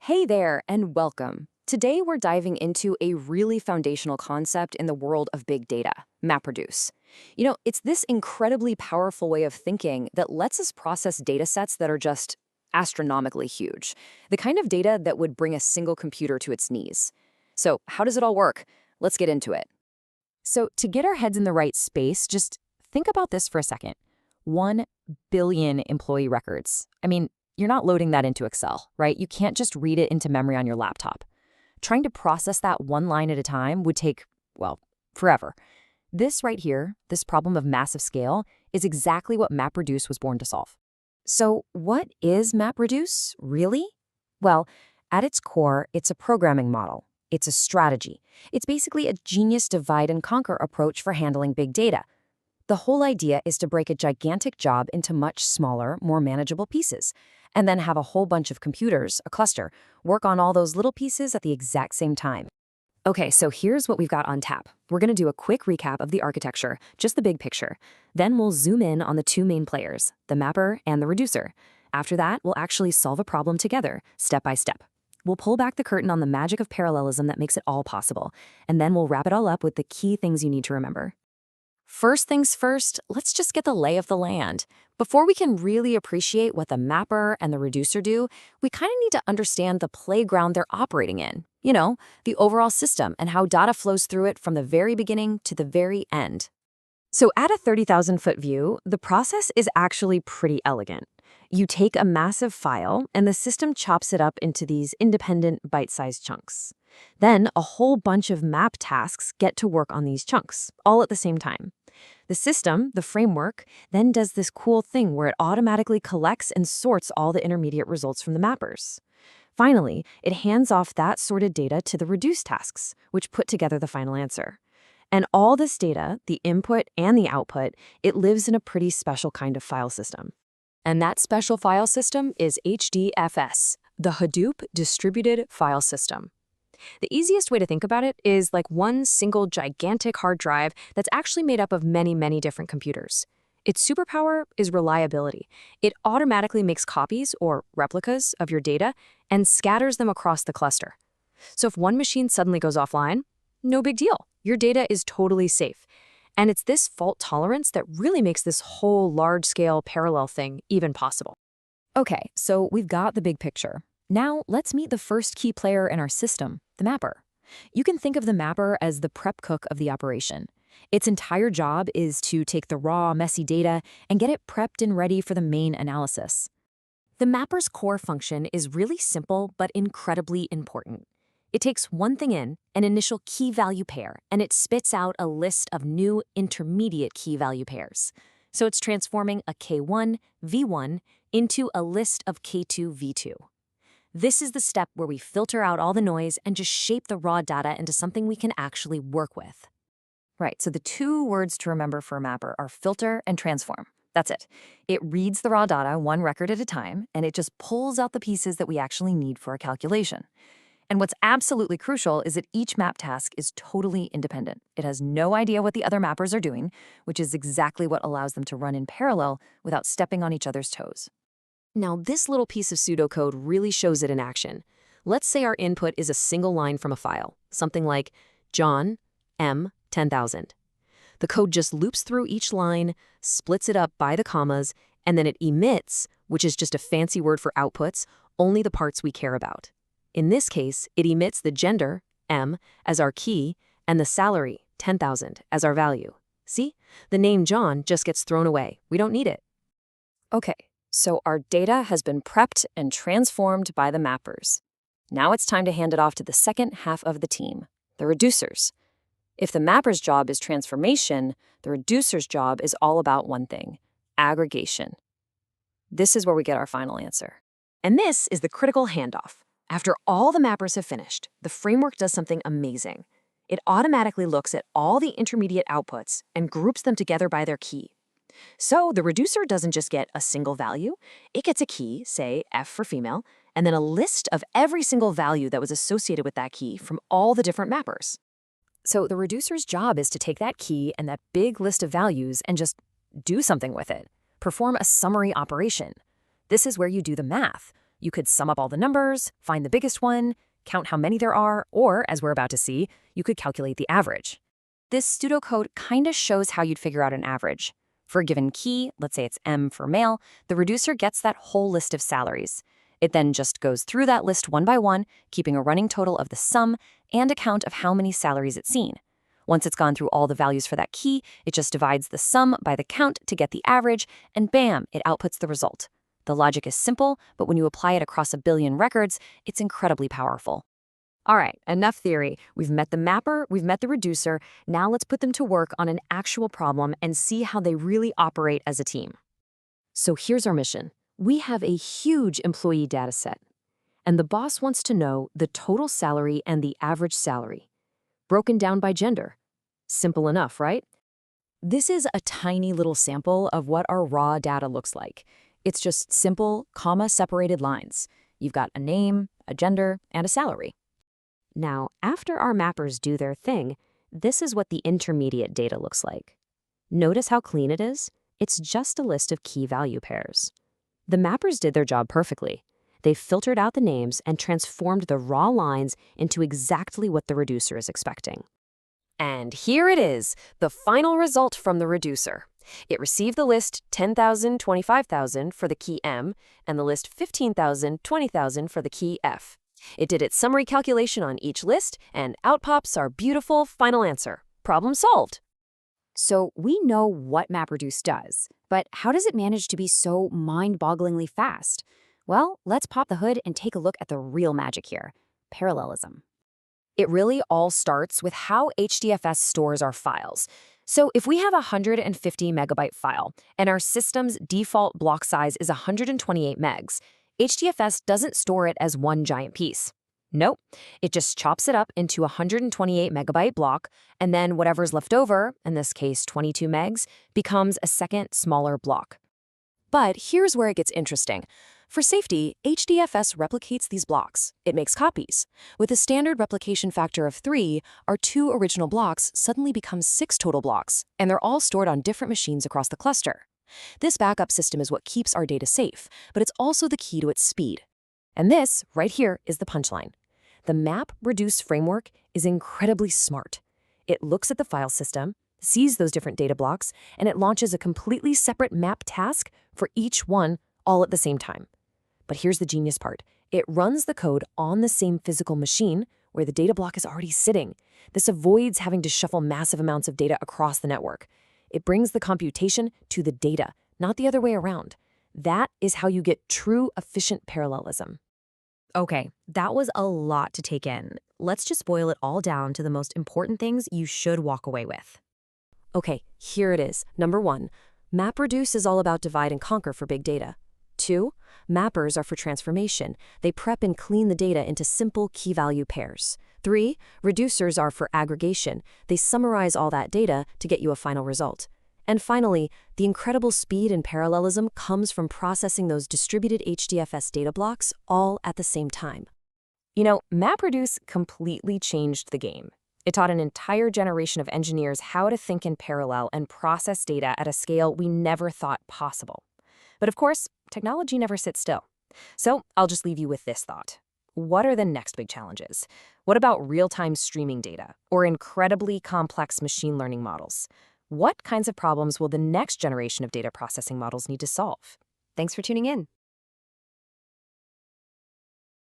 Hey there, and welcome. Today we're diving into a really foundational concept in the world of big data, MapReduce. It's this incredibly powerful way of thinking that lets us process data sets that are just astronomically huge, the kind of data that would bring a single computer to its knees. So, how does it all work? Let's get into it. So, to get our heads in the right space, just think about this for a second. 1 billion employee records. You're not loading that into Excel, right? You can't just read it into memory on your laptop. Trying to process that one line at a time would take, well, forever. This right here, this problem of massive scale, is exactly what MapReduce was born to solve. So what is MapReduce, really? Well, at its core, it's a programming model. It's a strategy. It's basically a genius divide and conquer approach for handling big data. The whole idea is to break a gigantic job into much smaller, more manageable pieces, and then have a whole bunch of computers, a cluster, work on all those little pieces at the exact same time. Okay, so here's what we've got on tap. We're going to do a quick recap of the architecture, just the big picture. Then we'll zoom in on the two main players, the mapper and the reducer. After that, we'll actually solve a problem together, step by step. We'll pull back the curtain on the magic of parallelism that makes it all possible, and then we'll wrap it all up with the key things you need to remember. First things first, let's just get the lay of the land. Before we can really appreciate what the mapper and the reducer do, we kind of need to understand the playground they're operating in. The overall system and how data flows through it from the very beginning to the very end. So at a 30,000-foot view, the process is actually pretty elegant. You take a massive file, and the system chops it up into these independent bite-sized chunks. Then a whole bunch of map tasks get to work on these chunks, all at the same time. The system, the framework, then does this cool thing where it automatically collects and sorts all the intermediate results from the mappers. Finally, it hands off that sorted data to the reduce tasks, which put together the final answer. And all this data, the input and the output, it lives in a pretty special kind of file system. And that special file system is HDFS, the Hadoop Distributed File System. The easiest way to think about it is like one single gigantic hard drive that's actually made up of many, many different computers. Its superpower is reliability. It automatically makes copies or replicas of your data and scatters them across the cluster. So if one machine suddenly goes offline, no big deal. Your data is totally safe. And it's this fault tolerance that really makes this whole large-scale parallel thing even possible. Okay, so we've got the big picture. Now, let's meet the first key player in our system, the mapper. You can think of the mapper as the prep cook of the operation. Its entire job is to take the raw, messy data and get it prepped and ready for the main analysis. The mapper's core function is really simple but incredibly important. It takes one thing in, an initial key-value pair, and it spits out a list of new intermediate key-value pairs. So it's transforming a K1, V1 into a list of K2, V2. This is the step where we filter out all the noise and just shape the raw data into something we can actually work with. Right, so the two words to remember for a mapper are filter and transform. That's it. It reads the raw data one record at a time, and it just pulls out the pieces that we actually need for a calculation. And what's absolutely crucial is that each map task is totally independent. It has no idea what the other mappers are doing, which is exactly what allows them to run in parallel without stepping on each other's toes. Now, this little piece of pseudocode really shows it in action. Let's say our input is a single line from a file, something like John M 10,000. The code just loops through each line, splits it up by the commas, and then it emits, which is just a fancy word for outputs, only the parts we care about. In this case, it emits the gender, M, as our key, and the salary, 10,000, as our value. See? The name John just gets thrown away. We don't need it. Okay, so our data has been prepped and transformed by the mappers. Now it's time to hand it off to the second half of the team, the reducers. If the mapper's job is transformation, the reducer's job is all about one thing, aggregation. This is where we get our final answer. And this is the critical handoff. After all the mappers have finished, the framework does something amazing. It automatically looks at all the intermediate outputs and groups them together by their key. So the reducer doesn't just get a single value, it gets a key, say F for female, and then a list of every single value that was associated with that key from all the different mappers. So the reducer's job is to take that key and that big list of values and just do something with it. Perform a summary operation. This is where you do the math. You could sum up all the numbers, find the biggest one, count how many there are, or, as we're about to see, you could calculate the average. This pseudocode kinda shows how you'd figure out an average. For a given key, let's say it's M for male, the reducer gets that whole list of salaries. It then just goes through that list one by one, keeping a running total of the sum and a count of how many salaries it's seen. Once it's gone through all the values for that key, it just divides the sum by the count to get the average, and bam, it outputs the result. The logic is simple, but when you apply it across a billion records, it's incredibly powerful. All right, enough theory. We've met the mapper, we've met the reducer. Now let's put them to work on an actual problem and see how they really operate as a team. So here's our mission. We have a huge employee data set, and the boss wants to know the total salary and the average salary, broken down by gender. Simple enough, right? This is a tiny little sample of what our raw data looks like. It's just simple, comma-separated lines. You've got a name, a gender, and a salary. Now, after our mappers do their thing, this is what the intermediate data looks like. Notice how clean it is? It's just a list of key value pairs. The mappers did their job perfectly. They filtered out the names and transformed the raw lines into exactly what the reducer is expecting. And here it is, the final result from the reducer. It received the list 10,000, 25,000 for the key M, and the list 15,000, 20,000 for the key F. It did its summary calculation on each list, and out pops our beautiful final answer. Problem solved. So we know what MapReduce does, but how does it manage to be so mind-bogglingly fast? Well, let's pop the hood and take a look at the real magic here, parallelism. It really all starts with how HDFS stores our files. So if we have a 150 megabyte file and our system's default block size is 128 megs, HDFS doesn't store it as one giant piece. Nope, it just chops it up into a 128 megabyte block, and then whatever's left over, in this case 22 megs, becomes a second smaller block. But here's where it gets interesting. For safety, HDFS replicates these blocks. It makes copies. With a standard replication factor of 3, our 2 original blocks suddenly become 6 total blocks, and they're all stored on different machines across the cluster. This backup system is what keeps our data safe, but it's also the key to its speed. And this, right here, is the punchline. The MapReduce framework is incredibly smart. It looks at the file system, sees those different data blocks, and it launches a completely separate map task for each one all at the same time. But here's the genius part. It runs the code on the same physical machine where the data block is already sitting. This avoids having to shuffle massive amounts of data across the network. It brings the computation to the data, not the other way around. That is how you get true efficient parallelism. Okay, that was a lot to take in. Let's just boil it all down to the most important things you should walk away with. Okay, here it is. Number 1, MapReduce is all about divide and conquer for big data. 2, mappers are for transformation. They prep and clean the data into simple key value pairs. 3, reducers are for aggregation. They summarize all that data to get you a final result. And finally, the incredible speed and parallelism comes from processing those distributed HDFS data blocks all at the same time. You know, MapReduce completely changed the game. It taught an entire generation of engineers how to think in parallel and process data at a scale we never thought possible. But of course, technology never sits still. So I'll just leave you with this thought. What are the next big challenges? What about real-time streaming data or incredibly complex machine learning models? What kinds of problems will the next generation of data processing models need to solve? Thanks for tuning in.